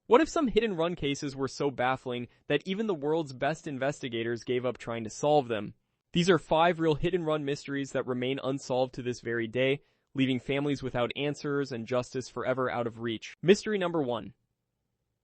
What if some hit-and-run cases were so baffling that even the world's best investigators gave up trying to solve them? These are 5 real hit-and-run mysteries that remain unsolved to this very day, leaving families without answers and justice forever out of reach. Mystery number 1.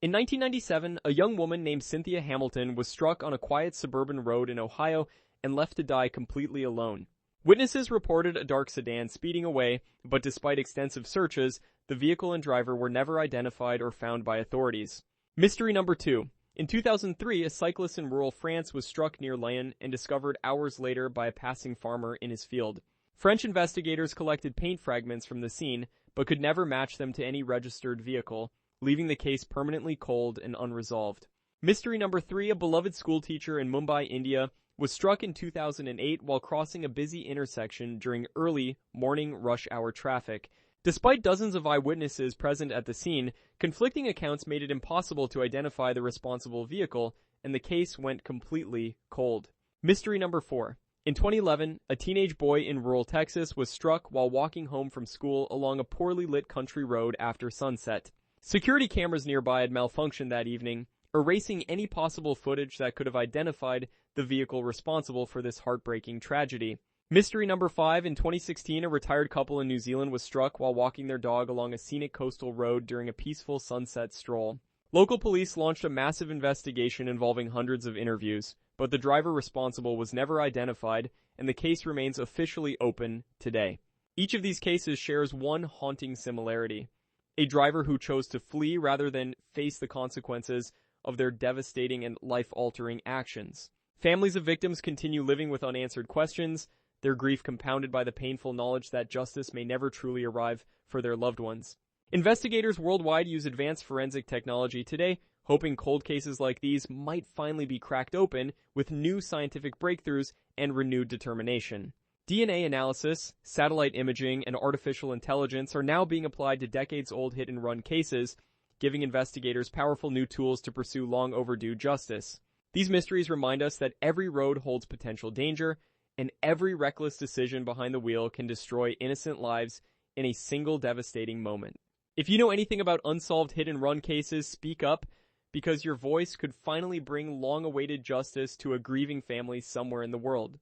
In 1997, a young woman named Cynthia Hamilton was struck on a quiet suburban road in Ohio and left to die completely alone. Witnesses reported a dark sedan speeding away, but despite extensive searches, the vehicle and driver were never identified or found by authorities. Mystery number 2. In 2003, a cyclist in rural France was struck near Lyon and discovered hours later by a passing farmer in his field. French investigators collected paint fragments from the scene, but could never match them to any registered vehicle, leaving the case permanently cold and unresolved. Mystery number 3. A beloved schoolteacher in Mumbai, India, was struck in 2008 while crossing a busy intersection during early morning rush hour traffic. Despite dozens of eyewitnesses present at the scene, conflicting accounts made it impossible to identify the responsible vehicle, and the case went completely cold. Mystery number 4. In 2011, a teenage boy in rural Texas was struck while walking home from school along a poorly lit country road after sunset. Security cameras nearby had malfunctioned that evening, erasing any possible footage that could have identified the vehicle responsible for this heartbreaking tragedy. Mystery number 5. In 2016, a retired couple in New Zealand was struck while walking their dog along a scenic coastal road during a peaceful sunset stroll. Local police launched a massive investigation involving hundreds of interviews, but the driver responsible was never identified, and the case remains officially open today. Each of these cases shares one haunting similarity: a driver who chose to flee rather than face the consequences of their devastating and life-altering actions. Families of victims continue living with unanswered questions, their grief compounded by the painful knowledge that justice may never truly arrive for their loved ones. Investigators worldwide use advanced forensic technology today, hoping cold cases like these might finally be cracked open with new scientific breakthroughs and renewed determination. DNA analysis, satellite imaging, and artificial intelligence are now being applied to decades-old hit-and-run cases, giving investigators powerful new tools to pursue long-overdue justice. These mysteries remind us that every road holds potential danger, and every reckless decision behind the wheel can destroy innocent lives in a single devastating moment. If you know anything about unsolved hit-and-run cases, speak up, because your voice could finally bring long-awaited justice to a grieving family somewhere in the world.